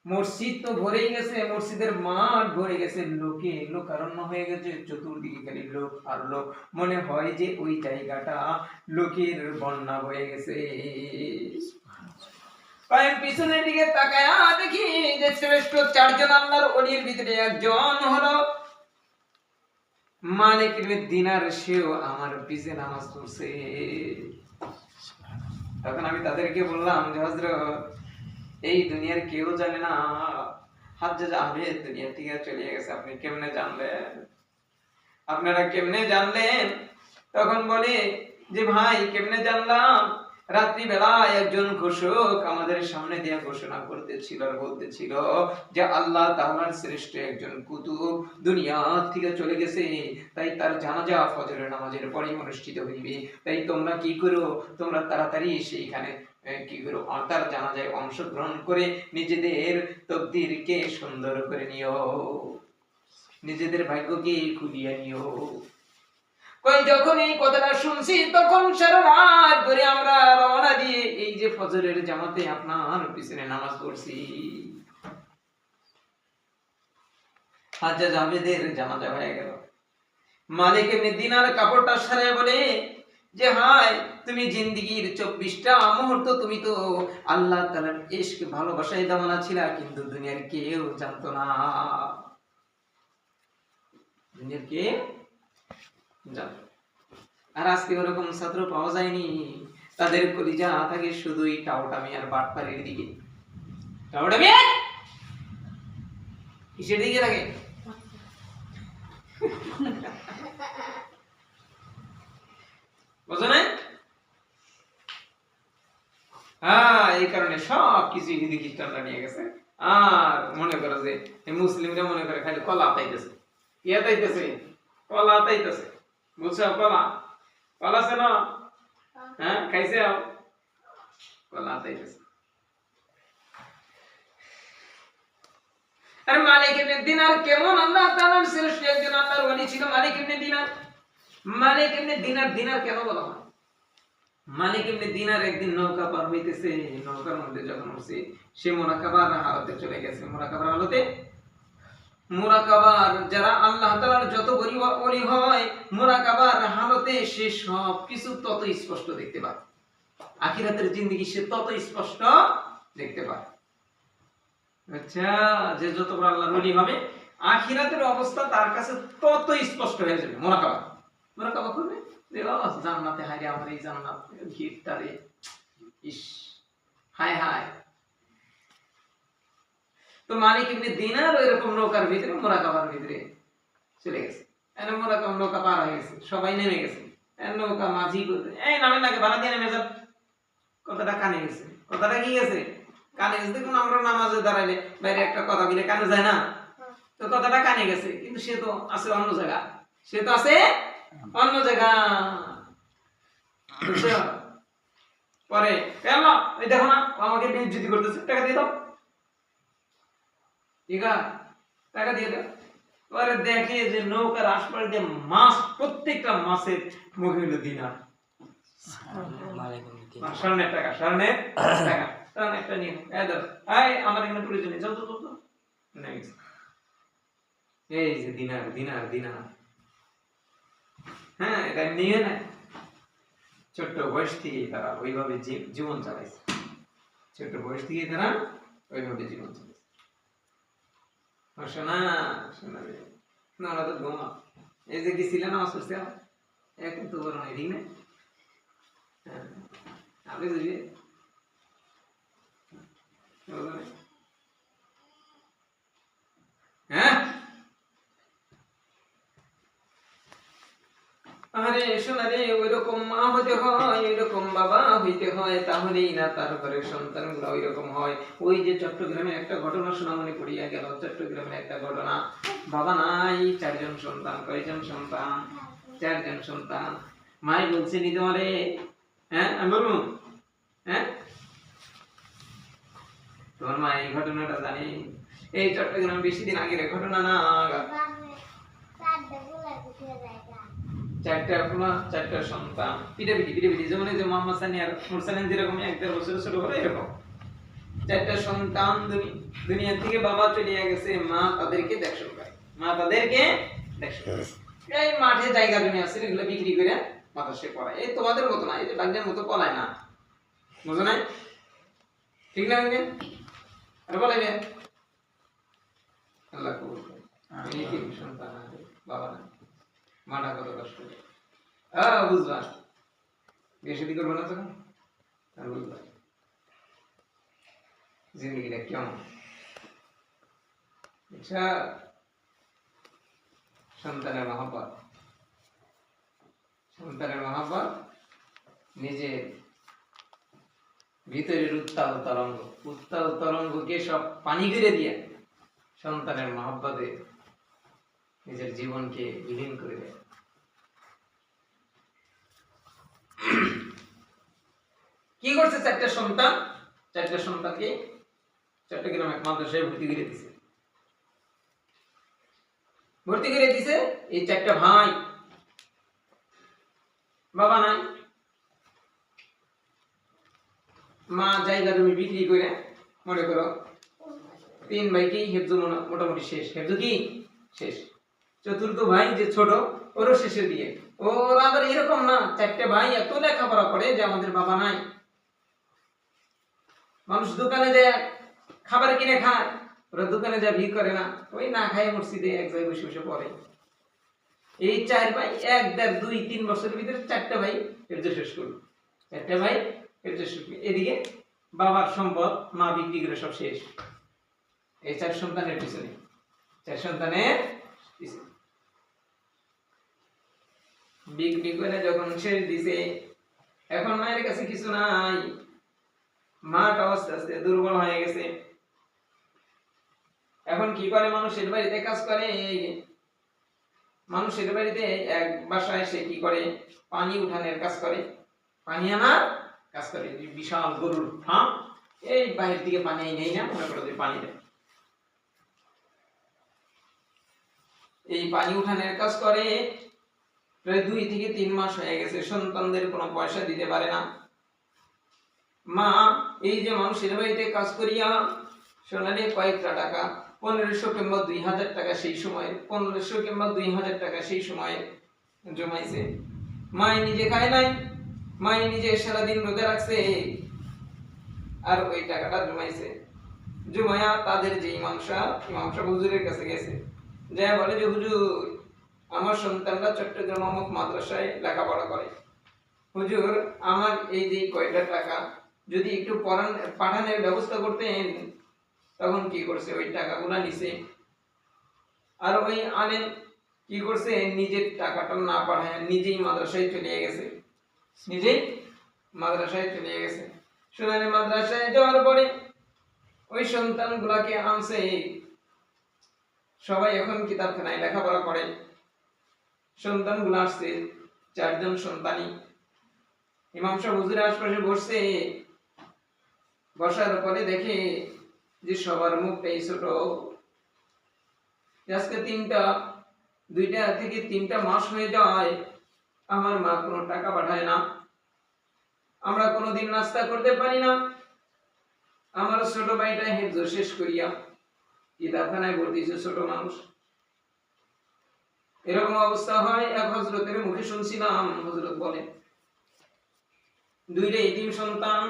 মসজিদ তো ভরেই গেছে, মসজিদের মাঠ ভরে গেছে, লোকে লোকারণ্য হয়ে গেছে, চতুর্দিকে খালি লোক আর লোক। মনে হয় যে ওই জায়গাটা লোকের বন্যা হয়ে গেছে। কায়েম পিছনের দিকে তাকায়া দেখি যে শ্রেষ্ঠ 4 জন আল্লাহর ওলির ভিতরে একজন হলো মালিক ইবনে দিনার সেও আমার পিছে নামাজ পড়ছে। তখন আমি তাদেরকে বললাম যে হযরত, এই দুনিয়ার কেউ জানে না হাজ্জাজ আহমেদ দুনিয়া থেকে চলে গেছে, আপনি কেমনে জানলেন? আপনারা কেমনে জানলেন? তখন বলে যে ভাই কেমনে জানলাম, রাত্রি বেলায় একজন ঘোষক আমাদের সামনে দিয়ে ঘোষণা করতেছিল আর বলতেছিল যে আল্লাহ তাআলার শ্রেষ্ঠ একজন কুতুব দুনিয়া থেকে চলে গেছে, তাই তার জানাজা ফজরের নামাজের পরেই অনুষ্ঠিত হইবে। তাই তোমরা কি করো, তোমরা তাড়াতাড়ি সেইখানে কি করো, তার জানাজায় অংশগ্রহণ করে নিজেদের তকদিরকে সুন্দর করে নিও, নিজেদের ভাগ্যকে খুলিয়ে নিও। কই যখন এই কথাটা শুনছি তখন সারা রাত ধরে আমরা রওনা দিয়ে এই যে ফজরের জামাতে আপনার পিছনে নামাজ পড়ছি। হাজ্জাজ আহমেদের জানাজা হয়ে গেল। মালিক ইবনে দিনার কাপড়টা সরায় বলে যে হায়, তুমি জিন্দেগীর 24টা মুহূর্ত তুমি তো আল্লাহ তাআলার ইশক ভালোবাসায় দেওয়ানা ছিলা, কিন্তু দুনিয়ার কেউ জানতো না, দুনিয়ার কে জানতো। আর আজকে ওরকম ছাত্র পাওয়া যায়নি, তাদের কলিজা থাকে শুধুই টাউটামি আর বাটপাড়ির দিকে। টাউটামি কিসের দিকে থাকে? বুঝো না? হ্যাঁ, এই কারণে সব কিছু হিন্দু খ্রিস্টানরা নিয়ে গেছে। আর মনে করো যে মুসলিমরা মনে করে খালি কলা তাইতেছে, ইয়া তাইতেছে, কলা তাইতেছে, বুঝছো? কলা কলা আছে না? হ্যাঁ, খাইছে কলা তাইতেছে। আর মালিক ইবনে দিনার কেমন আল্লাহ তাআলার শ্রেষ্ঠ একজন আল্লাহর ওলি ছিল মালিক ইবনে দিনার। মালিক ইবনে দিনার, দিনার কেন বলা হয়? মালিক ইবনে দিনার একদিন নৌকা পার হইতেছে, নৌকার মধ্যে যখন উঠছে সে মুরাকাবার হালতে চলে গেছে। মুরাকাবার হালতে, মুরাকাবার যারা আল্লাহ তাআলার যত ওলি হয় মুরাকাবার হালতে সে সব কিছু তত স্পষ্ট দেখতে পায়, আখিরাতের জিন্দেগি সে তত স্পষ্ট দেখতে পায়। আচ্ছা, যে যত বড় আল্লাহর ওলি হবে আখিরাতের অবস্থা তার কাছে তত স্পষ্ট হয়ে যাবে। মুরাকাবা, মুরাকাবা করবে, জান্নাতে হায় রে আমার এই জান্নাত ভিড়টা রে, ইস হায় হায়। তো মালিক ইবনে দিনার ওইরকম নৌকার ভিতরে মুরাকাবার ভিতরে চলে গেছে। এনে মুরাকাবা নৌকা পার হয়ে গেছে, সবাই নেমে গেছে। নৌকা মাঝি বলতে এই নামের লাগে ভাড়া দিয়ে নেমে যান। কথাটা কানে গেছে, কথাটা কি গেছে কানে গেছে। দেখুন আমরা নামাজে দাঁড়াইলে বাইরে একটা কথা বলে কানে যায় না, তো কথাটা কানে গেছে, কিন্তু সে তো আছে অন্য জায়গা, সে তো আছে অন্য জায়গা। পরে কেন এই দেখো না আমাকে বেইজ্জতি করতেছে, টাকা দিয়ে দাও, ঠিক আছে টাকা দিয়ে দাও। পরে দেখে যে নৌকার আশপাশ দিয়ে মাছ, প্রত্যেকটা মাছের মুখে হলো দিনার, স্বর্ণের টাকা, স্বর্ণের টাকা। তখন একটা নিয়ে আমার এখানে প্রয়োজন নেই, যাও তো তো এই যে দিনার দিনার দিনার। হ্যাঁ, এটা নিয়ে নেয়। ছোট্ট বয়স থেকে তারা ওইভাবে জীবন চালাইছে, ছোট্ট বয়স থেকে তারা ওইভাবে জীবন চালাইছে। শোনা শোনা না, ওরা তো ঘুমা। এই যে গেছিলেন আমার সুস্থ এখন তো বড় নাই, ঠিক না? আপনি বুঝলি হ্যাঁ। আরে শোনা রে, ওইরকম মা হতে হয়, ওইরকম বাবা হইতে হয়, তাহলেই না তার ঘরের সন্তানগুলো ওইরকম হয়। ওই যে চট্টগ্রামের একটা ঘটনা শোনা মনে পড়িয়া গেল। চট্টগ্রামের একটা ঘটনা, বাবা নাই, 4 জন সন্তান। কয়জন সন্তান? 4 জন সন্তান। মাই বলছে নি তোমারে, হ্যাঁ আমি বলবো, হ্যাঁ তোমার মা এই ঘটনাটা জানি? এই চট্টগ্রাম বেশি দিন আগের ঘটনা না, 4টা পোলা 4টা সন্তান, পিটাপিটি পিটাপিটি, যেমন যে মোহাম্মদ সানি আর মুরসালিন যেরকম 1-1.5 বছর ছোট বড়, এরকম 4টা সন্তান দুনিয়া থেকে বাবা চলে গেছে, মা তাদেরকে দেখশন করে, মা তাদেরকে দেখশন করে। এই মাঠে জায়গা জমি আছে, এগুলো বিক্রি করে মাদ্রাসে পড়ায়। এই তোমাদের মতো না, এই যে বাংলার মতো পড়ায় না, বুঝো না? ঠিক না? আর বলে আল্লাহ কবুল করে। আমি কি সন্তান বাবা না, মাটা কত কষ্ট বুঝবা, বিয়ে শাদী করবো না তখন, আর বুঝবা জিন্দগিটা কেমন। এটা সন্তানের মহব্বত, সন্তানের মহব্বত নিজে ভিতরের উত্তাল তরঙ্গ, উত্তাল তরঙ্গকে সব পানি করে দিয়ে সন্তানের মহব্বতে নিজের জীবনকে বিলীন করে দেয়। কি করছে চারটা সন্তান, চারটা সন্তানকে চট্টগ্রামে এক মাদ্রাসায় ভর্তি করে দিছে, ভর্তি করে দিছে। এই চারটা ভাই, বাবা নাই, মা জায়গা জমি বিক্রি করে মনে করো তিন ভাইকেই হেফজ মোটামুটি শেষ, হেফজ কি শেষ। চতুর্থ ভাই যে ছোট, ওরও শেষের দিকে। ওরা আবার এরকম না, চারটে ভাই এত লেখাপড়া করে যে আমাদের বাবা নাই। মানুষ দোকানে যায় খাবার কিনে খায়, ওরা দোকানে যায় ভিড় করে না, ওই না খায় মসজিদে এক জায়গায় বসে বসে পড়ে। এই চার ভাই 1, 1.5, 2, 3 বছরের ভিতরে চারটা ভাই হেফজ শেষ করলো, চারটা ভাই হেফজ শেষ করলো। এদিকে বাবার সম্পদ মা বিক্রি করে সব শেষ। এই চার সন্তানের পিছনে, চার সন্তানের পিছনে বিক্রি করে যখন শেষ দিছে, এখন মায়ের কাছে কিছু নাই, মাটা আস্তে আস্তে দুর্বল হয়ে গেছে। এখন কি করে, মানুষের বাড়িতে কাজ করে, মানুষের বাড়িতে এক বাসায় সে কি করে, পানি উঠানের কাজ করে, পানি আনার কাজ করে। বিশাল গরুর ফার্ম, এই বাইরের দিকে পানি নেই না, মনে করো যে পানি দেয়, এই পানি উঠানের কাজ করে। প্রায় 2 থেকে 3 মাস হয়ে গেছে, সন্তানদের কোনো পয়সা দিতে পারে না। মা এই যে মানুষের বাড়িতে কাজ করিয়া সোনালি কয়েকটা টাকা, 1500 কিংবা 2000 টাকা সেই সময়, 1500 কিংবা 2000 টাকা সেই সময়ে জমাইছে। মাই নিজে খায় নাই, মাই নিজে সারাদিন রোজা রাখছে, আর ওই টাকাটা জমাইছে। জমায়া তাদের যে ইমাম সাহেব হুজুরের কাছে গেছে, যা বলে যে হুজুর আমার সন্তানরা চট্টগ্রাম অমুক মাদ্রাসায় লেখাপড়া করে, হুজুর আমার এই যে কয়টা টাকা যদি একটু পাঠানোর ব্যবস্থা করতেন। তখন কি করছে, ওই টাকাগুলো নিছে, আর ওই আলেম কি করছে, নিজের টাকাটা না পাঠায় নিজেই মাদ্রাসায় চলে গেছে, নিজেই মাদ্রাসায় চলে গেছে। সোনালী মাদ্রাসায় যাওয়ার পরে ওই সন্তানগুলাকে আনছে, সবাই এখন কিতাবখানায় লেখাপড়া করে। সন্তানগুলো আসছে 4 জন সন্তানই। ইমাম সাহেব হুজুরের আশপাশে বসছে, বসার পরে দেখে যে সবার মুখটাই ছোট। আজকে 2টা থেকে 3টা মাস হয়ে যায় আমার মা কোনো টাকা পাঠায় না, আমরা কোনোদিন নাস্তা করতে পারি না। আমার ছোট ভাইটা হেফজ শেষ করিয়া কিতাবখানায় ভর্তি, ছোট মানুষ, এরকম অবস্থা হয়। এক হযরতের মুখে শুনছিলাম, হযরত বলে 2টা ইতিম সন্তান,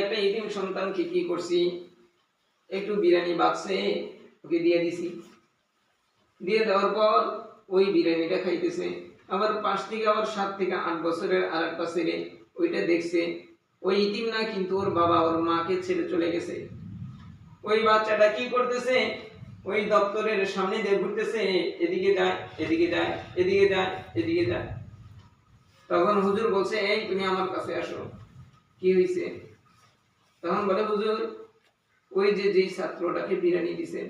একটা ইতিম সন্তানকে কি করছি, একটু বিরিয়ানি বাক্সে ওকে দিয়ে দিছি, দিয়ে দেওয়ার পর ওই বিরিয়ানিটা খাইতেছে। আবার পাশ থেকে আবার 7 থেকে 8 বছরের আর একটা ছেলে ওইটা দেখছে, ওই ইতিম না, কিন্তু ওর বাবা ওর মাকে ছেড়ে চলে গেছে। ওই বাচ্চাটা কি করতেছে, ওই দপ্তরের সামনে দিয়ে ঘুরতেছে, এদিকে যায় এদিকে যায় এদিকে যায় এদিকে যায়। তখন হুজুর বলছে, এই তুমি আমার কাছে আসো, কি হয়েছে? তখন বলে, হুজুর ওই যে যেই ছাত্রটাকে বিরিয়ানি দিছে,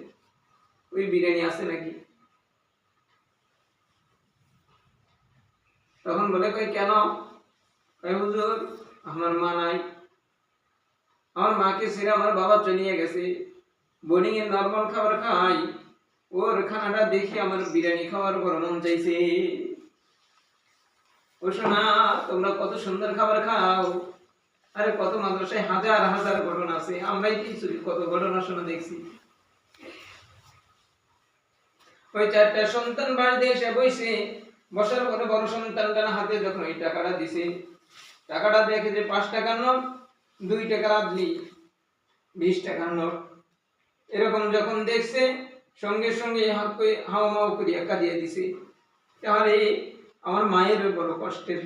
ওই বিরিয়ানি আছে নাকি? তখন বলে, কই কেন? কই হুজুর আমার মা নাই, আমার মাকে ছেড়ে আমার বাবা চলিয়ে গেছে, বোর্ডিং এ নরমাল খাবার খাই, ওর খানাটা দেখি আমার বিরিয়ানি খাওয়ার বড় মন চাইছে। ও শোনা, তোমরা কত সুন্দর খাবার খাও, আরে কত মাদ্রাসায় হাজার হাজার ঘটনা আছে, আমরাই কিছু কত ঘটনা শুনে দেখছি। ওই 4টা সন্তান বাড়িতে এসে বইছে, বসার পরে বড় সন্তানটার হাতে যখন ওই টাকাটা দিছে, টাকাটা দেখে যে 5 টাকার নোট, 2 টাকার আদলি, 20 টাকার নোট, এরকম যখন দেখছে সঙ্গে সঙ্গে হাও মাও করিয়া কাঁদিয়া দিছে। তাহলে আমার মায়ের বড় কষ্টের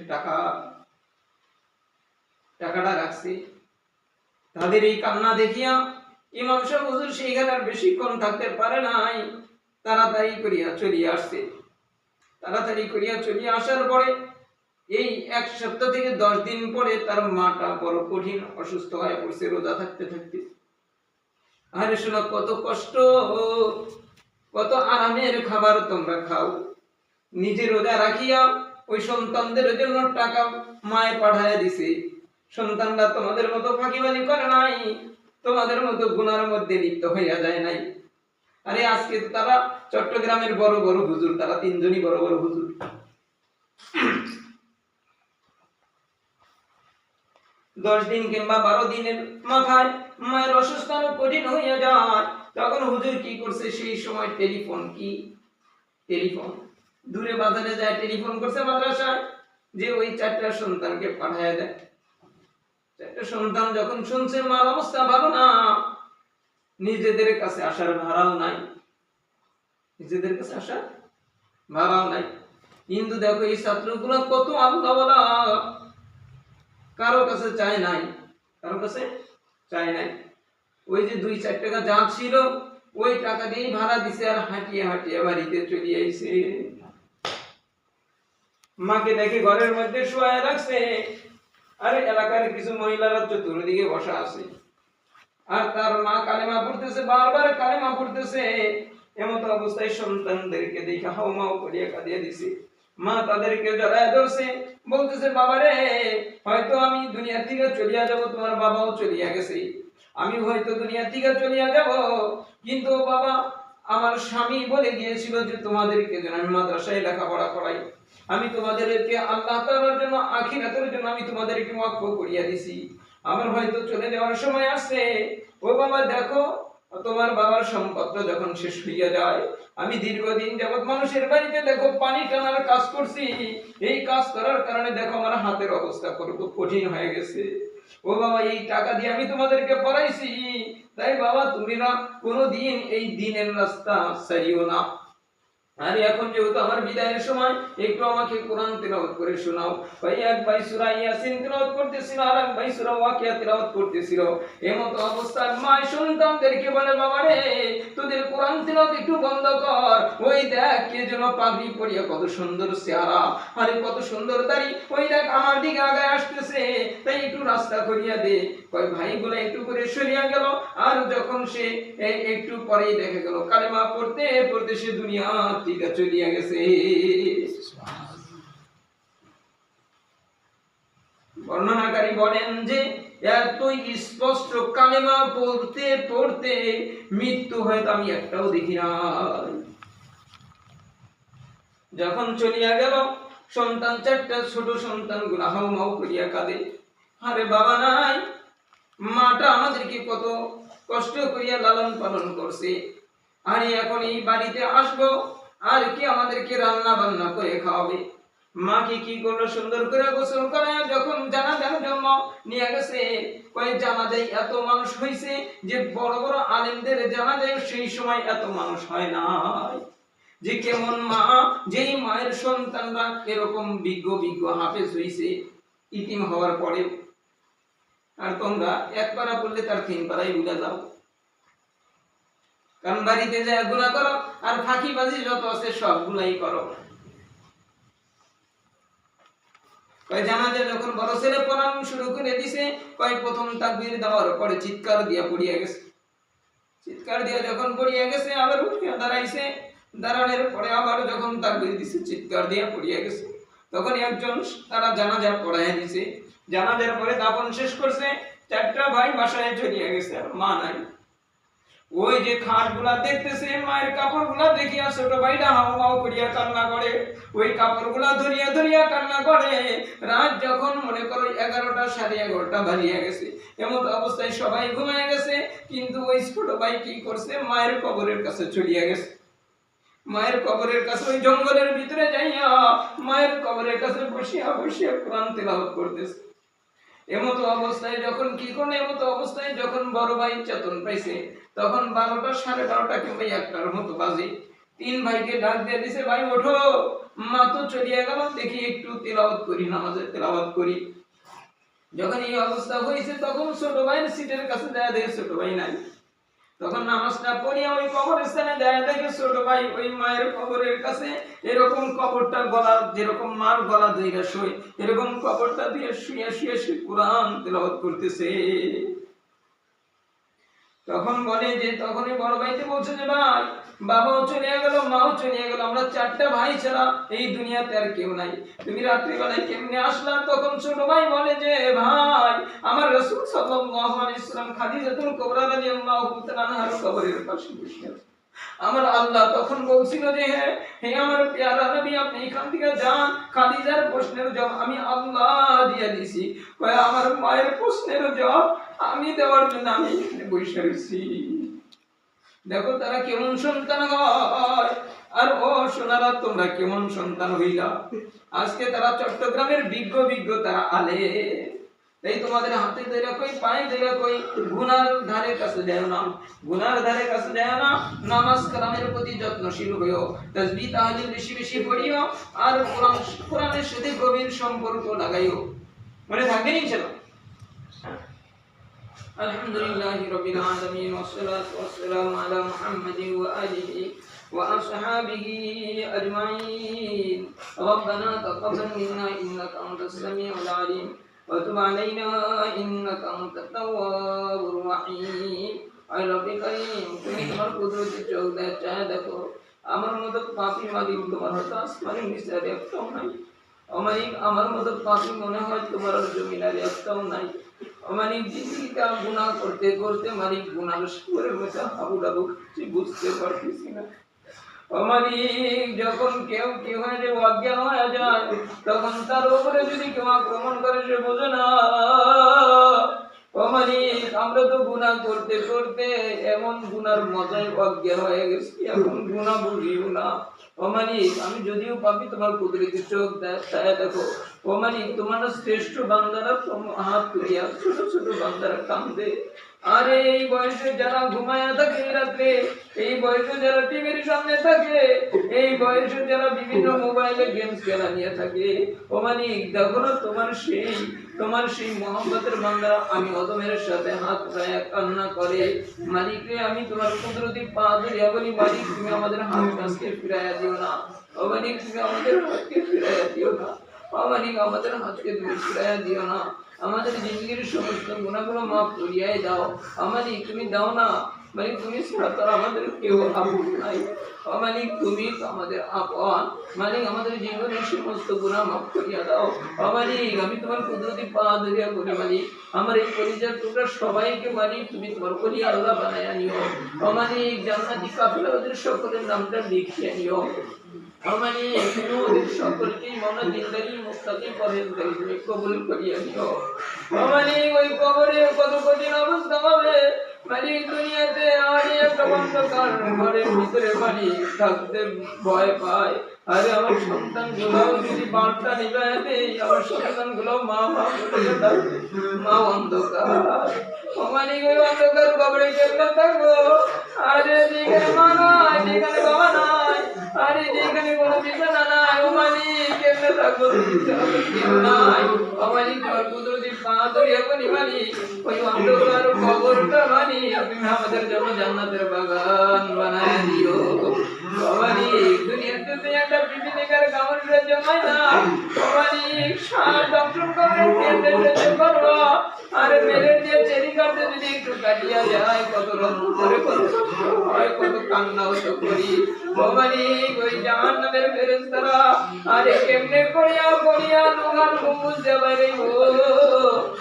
টাকাটা রাখছে। তাদের এই কান্না দেখিয়া ইমাম সাহেব হুজুর সেইখানে আর বেশিক্ষণ থাকতে পারে নাই, তাড়াতাড়ি করিয়া চলিয়া আসছে। তাড়াতাড়ি করিয়া চলিয়া আসার পরে এই 1 সপ্তাহ থেকে 10 দিন পরে তার মাটা বড় কঠিন অসুস্থ হয়ে পড়ছে রোজা থাকতে থাকতে। আরে শোনো, কত কষ্ট, কত আরামের খাবার তোমরা খাও, নিজে রোজা রাখিয়া ওই সন্তানদের জন্য টাকা মায়ে পাঠাইয়া দিছে। সন্তানরা তোমাদের মতো ফাঁকিবাজি করে নাই, তোমাদের মতো গুনার মধ্যে লিপ্ত হইয়া যায় নাই। আরে আজকে তো তারা চট্টগ্রামের বড় বড় হুজুর, তারা 3 জনই বড় বড় হুজুর। 10 দিন কিংবা 12 দিনের মাথায় মায়ের অসুস্থ কঠিন হইয়া যায়, তখন হুজুর কি করছে, সেই সময় টেলিফোন দূরে বাজারে যায় টেলিফোন করছে মাদ্রাসায়, যে ওই 4টা সন্তানকে পাঠাইয়া দেয়। 4টা সন্তান যখন শুনছে মার অবস্থা ভালো না, নিজেদের কাছে আসার ভাড়াও নাই, কিন্তু দেখো এই ছাত্রগুলো কত আল্লাহওয়ালা, কারো কাছে চায় নাই। ওই যে 2-4 টাকা যা ছিল ওই টাকা দিয়ে ভাড়া দিছে, আর হাঁটিয়ে হাঁটিয়ে বাড়িতে চলে আইছে। মাকে দেখে ঘরের মধ্যে শুয়ে রাখছে, আর এলাকার কিছু মহিলারা চতুর্দিকে বসা আছে, আর তার মা কালেমা পড়তেছে, বারবার কালেমা পড়তেছে। এমত অবস্থায় সন্তানদেরকে দেখে হাউমাউ করিয়া কাঁদিয়া দিছে। মা তাদেরকে জড়ায় ধরছে, বলতেছে, বাবা রে, হয়তো আমি দুনিয়া থেকে চলিয়া যাব, তোমার বাবাও চলিয়া গেছে, আমি হয়তো দুনিয়া থেকে চলিয়া যাব, কিন্তু বাবা আমার স্বামী বলে গিয়েছিল যে তোমাদেরকে যেন আমি মাদ্রাসায় লেখাপড়া করাই, আমি তোমাদেরকে আল্লাহ তাআলার জন্য, আখিরাতের জন্য আমি তোমাদেরকে ওয়াকফ করিয়া দিছি, আমার হয়তো চলে যাওয়ার সময় আসছে। ও বাবা দেখো, তোমার বাবার সম্পদটা যখন শেষ হইয়া যায়, আমি দীর্ঘদিন যাবত মানুষের বাড়িতে দেখো পানি টানার কাজ করছি, এই কাজ করার কারণে দেখো আমার হাতের অবস্থা কত কঠিন হয়ে গেছে। ও বাবা, এই টাকা দিয়ে আমি তোমাদেরকে পড়াইছি, তাই বাবা তুমি না কোনোদিন এই দিনের রাস্তা ছাড়িও না। আর এখন যেহেতু আমার বিদায়ের সময়, একটু আমাকে কোরআন তেলাওয়াত করে শোনাও। ভাই এক ভাই সূরা ইয়াসিন তেলাওয়াত করতেছিল, আর এক ভাই সূরা ওয়াকিয়া তেলাওয়াত করতেছিল। এমত অবস্থায় মা সন্তানদেরকে বলে, বাবা রে, তোদের কোরআন তেলাওয়াত একটু বন্ধ কর, ওই দেখ কে যেন পাগড়ি পরিয়া কত সুন্দর চেহারা, আরে কত সুন্দর দাড়ি, ওই দেখ আমার দিকে আগায় আসতেছে, তাই একটু রাস্তা করিয়া দে। কয় ভাইগুলো একটু করে সরিয়া গেল, আর যখন সে একটু পরেই দেখা গেল কালেমা পড়তে পড়তে সে দুনিয়া থেকে চলিয়া গেছে। বর্ণনাকারী বলেন যে এতই স্পষ্ট কালেমা পড়তে পড়তে মৃত্যু হয়তো আমি একটাও দেখি না। যখন চলিয়া গেল, সন্তান 4টা ছোট সন্তান গুলা হাউমাউ করিয়া কাঁদে, আরে বাবা নাই, মাটা আমাদেরকে কত কষ্ট করিয়া লালন পালন করছে, আর এখন এই বাড়িতে আসবো, আর কি আমাদেরকে রান্না বান্না করে খাওয়াবে। মাকে কি করলো, সুন্দর করে গোসল করে যখন জানাজার জন্য নিয়ে গেছে, কয় জানাজায় এত মানুষ হয়েছে যে বড় বড় আলেমদের জানাজায় সেই সময় এত মানুষ হয় না। যে কেমন মা, যেই মায়ের সন্তানরা এরকম বিজ্ঞ হাফেজ হয়েছে ইতিম হওয়ার পরে, আর তোমরা 1 পারা পড়লে তার 3 পারাই বুঝা যাও। কারণ বাড়িতে যায় গুনাহ করো, আর ফাঁকিবাজি যত আছে সবগুলাই করো। কয় জানাজা যখন বড় ছেলে পড়ানো শুরু করে দিছে, কয় প্রথম তাকবীর দেওয়ার পরে চিৎকার দিয়া পড়িয়া গেছে। চিৎকার দিয়া যখন পড়িয়া গেছে, আবার উঠিয়া দাঁড়াইছে, দাঁড়ানোর পরে আবার যখন তাকবীর দিছে, চিৎকার দিয়া পড়িয়া গেছে। তখন একজন তারা জানাজা পড়াইয়া দিছে। জানাজার পরে দাফন শেষ করছে, 4টা ভাই বাসায় চলিয়া গেছে, আর মা নাই। ওই যে খাটগুলা দেখতেছে, মায়ের কাপড়গুলা দেখিয়া ছোট ভাইটা হাউমাউ করিয়া কান্না করে, ওই কাপড়গুলা ধরিয়া ধরিয়া কান্না করে। রাত যখন মনে করো 11টা 11:30 বাজিয়া গেছে, এমন অবস্থায় সবাই ঘুমিয়ে গেছে, কিন্তু ওই ছোট ভাই কি করছে, মায়ের কবরের কাছে চলিয়া গেছে। মায়ের কবরের কাছে ওই জঙ্গলের ভিতরে যাইয়া মায়ের কবরের কাছে বসিয়া বসিয়া কোরআন তেলাওয়াত করতেছে। এমতো অবস্থায় যখন কি করলো, এমতো অবস্থায় যখন বড় ভাই চেতন পাইছে, তখন 12টা 12:30 কিংবা 1টার মতো বাজে। 3 ভাইকে ডাক দিয়ে দিছে, ভাই ওঠো, মা তো চলিয়ে গেল, দেখি একটু তেলাওয়াত করি, নামাজের তেলাওয়াত করি। যখন এই অবস্থা হয়েছে তখন ছোট ভাইয়ের সিটের কাছে যায়, দেখে ছোট ভাই নাই। তখন নামাজটা পড়িয়া ওই কবরস্থানে যায়, দেখে ছোট ভাই ওই মায়ের কবরের কাছে এরকম কবরটা গলা, যেরকম মার গলা ধইরা শুয়ে, এরকম কবরটা দিয়ে শুয়ে শুয়ে সে কুরআন তেলাওয়াত করতেছে। তখন বলে যে, তখনই বড় ভাইতে বলছে যে, ভাই বাবাও চলে গেল, মাও চলে গেল, আমরা 4টা ভাই ছাড়া এই দুনিয়াতে আর কেউ নাই, তুমি রাত্রিবেলায় কেমনে আসলা? তখন ছোট ভাই বলে যে, ভাই আমার রাসূল সাল্লাল্লাহু আলাইহি ওয়াসাল্লাম খাদিজাতুল কুবরা রাদিয়াল্লাহু তাআলা আনহার কবরের পাশে বসে আছে। আমার আল্লাহ তখন বলছিল যে, হে আমার প্যারা নবী, আপনি এখান থেকে যান, খাদিজার প্রশ্নের জবাব আমি আল্লাহ দিয়ে দিছি। কয় আমার মায়ের প্রশ্নের জবাব আমি দেওয়ার জন্য আমি এখানে বসে রয়েছি। দেখো তারা কেমন সন্তান হয়, আর ও সোনারা তোমরা কেমন সন্তান হইলা। আজকে তারা চট্টগ্রামের বিজ্ঞ তারা আলে। এই তোমাদের হাতে ধরে কই, পায়ে ধরে কই, গুনার ধারে কাছে যায় না, গুনার ধারে কাছে যায় না। নামাজ কালামের প্রতি যত্নশীল হইও, তাসবিহ তাহলিল বেশি বেশি পড়িও, আর কোরআনের সাথে গভীর সম্পর্ক লাগাইও। মনে থাকবে ইনশাআল্লাহ। আলহামদুলিল্লাহি রাব্বিল আলামিন, ওয়াসসালাতু ওয়াসসালামু আলা মুহাম্মাদিন ওয়া আলিহি ওয়া আসহাবিহি আজমাইন। রব্বানা তাকাব্বাল মিন্না ইন্নাকা আনতাস সামিউল আলিম ওয়া তুব আলাইনা ইন্নাকা আনতাত তাওয়াবুর রহিম। আয় রব্বে কারীম, তুমি তোমার কুদরতের চোখ দিয়ে চায় দেখো, আমার মতো পাপী মালিক তোমার হয়তো আসমানের নিচে আর একটাও নাই। অমানিক আমার মতো পাপী মনে হয় তোমার জমিন আর একটাও নাই। অমানিক জিন্দিগিটা গুনাহ করতে করতে মালিক গুনার সুরের মতো হাবুডাবু বুঝতে পারতেছি না। অমানিক যখন কেউ কি হয় যে অজ্ঞান হয়ে যায়, তখন তার উপরে যদি কেউ আক্রমণ করে সে বোঝে না। অমানিক আমরা তো গুনাহ করতে করতে এমন গুনার মজায় অজ্ঞান হয়ে গেছি, এখন গুনাহ বুঝিও না। অমানিক আমি যদিও পাপী, তোমার কুদরতের চোখ দেখায় দেখো। অমানিক তোমার শ্রেষ্ঠ বান্দারা হাত তুলিয়া, ছোট ছোট বান্দারা কান্দে। আরে এই বয়সে যারা ঘুমায়া থাকে রাত্রে, এই বয়সে যারা টিভির সামনে থাকে, এই বয়সে যারা বিভিন্ন মোবাইলে গেমস খেলা নিয়ে থাকে, অমানিক দেখো না তোমার সেই মোহাম্মতের বান্দারা আমি অদমের সাথে হাত উঠায়া কান্না করে, মালিক রে আমি তোমার কুদরতি পা ধরিয়া বলি, মালিক তুমি আমাদের হাত কাছকে ফিরাইয়া দিও না। অমানিক তুমি আমাদের হাতকে ফিরাইয়া দিও না। অমানিক আমাদের হাতকে তুমি ফিরাইয়া দিও না। আমাদের জিন্দগির সমস্ত গুনাহগুলো মাফ করিয়াই দাও। অমানিক তুমি দাও না, মালিক তুমি ছাড়া তো আমাদের কেউ আপন নাই। মালিক তুমি তো আমাদের আপন। মালিক আমাদের জীবনের সমস্ত গুনাহ মাফ করিয়া দাও। মালিক আমি তোমার কুদরতি পা ধরিয়া বলি, মালিক আমার এই কলিজার টুকরা সবাইকে মালিক তুমি তোমার কলি আল্লাহ বানাইয়া নিও। মালিক জান্নাতি কাফেলা ওদের সকলের নামটা লিখিয়া নিও। মালিক তুমি ওদের সকলকে মনে দিনদারি মুত্তাকি পরহেজগারি তুমি কবুল করিয়া নিও। মালিক ওই কবরে কত কঠিন অবস্থা হবে, মালিক দুনিয়াতে আমি একটা অন্ধকার ঘরের ভিতরে মালিক থাকতে ভয় পায়। আরে আমার সন্তান গুলো যদি বার্তা নিবায় দেয়, আমার সন্তান গুলো মা বলে ডাকে, মা অন্ধকার। মালিক ওই অন্ধকার কবরে কেমনে থাকবো? আরে যেখানে মা নাই, যেখানে বাবা নাই, আরে যেখানে কোনো বিছানা নাই, ও মালিক কেমনে থাকবো? কেউ নাই। ও মালিক তোমার কুদরতি পা ধরিয়া বলি, মালিক ওই অন্ধকার কবরটা মালিক তুমি আমাদের জন্য জান্নাতের বাগান বানায় দিও। ও মালিক দুনিয়াতে তুমি একটা পৃথিবীকার কামড়ে জমাই না। ও মালিক সার ডক্টর কবরের কেন্দ্রে করবো, আরে মেরে দিয়ে চেরি কাটতে যদি একটু কাটিয়া যায়, কত রক্ত করে কত কষ্ট হয়, কত কান্না হতো করি। ও মালিক ওই জাহান্নামের ফেরেশতারা আরে কেমনে করিয়া করিয়া লোহার গম্বুজ দেবারে গো।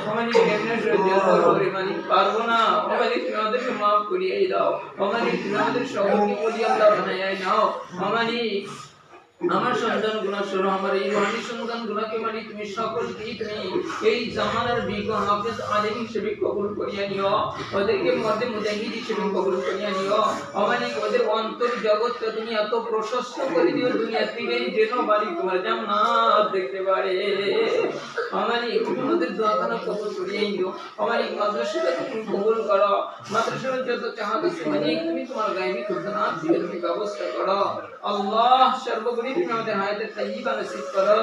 ও মালিক কেমনে সহ্য করবো রে মালিক, পারবো না। ও মালিক তুমি আমাদেরকে মাফ করিয়াই দাও। ও মালিক তুমি আমাদের সকলকে বলি আল্লাহ বানাইয়াই নাও। ও মালিক আমার সন্তান গুণা সরো, আমার এই রুহানি সন্তান গুণাকে মানি তুমি সকলকেই তুমি এই জামানার বিজ্ঞ হাফেজ আলেম হিসেবে কবুল করিয়া নিও, ওদেরকে মধ্যে মুজাহিদ হিসেবে কবুল করিয়া নিও। আমানি ওদের অন্তর জগৎটা তুমি এত প্রশস্ত করে দিও, দুনিয়া থেকে যেন বাড়ি তোমার জান্নাত দেখতে পারে। আমানি ওদের দোয়াখানা কবুল করিয়া নিও। আমানি মাদ্রাসাটা তুমি কবুল করো, মাদ্রাসার যত চাহাত আছে মানে তুমি তোমার গায়বী খুদনাত দিয়ে তুমি ব্যবস্থা করো। আল্লাহ সর্বোপরি তুমি আমাদের হায়াতে তাইয়্যিবা নসিব করো।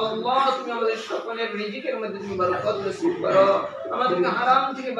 আল্লাহ তুমি আমাদের সকলের রিজিকের মধ্যে তুমি বরকত নসিব করো, আমাদেরকে হারাম থেকে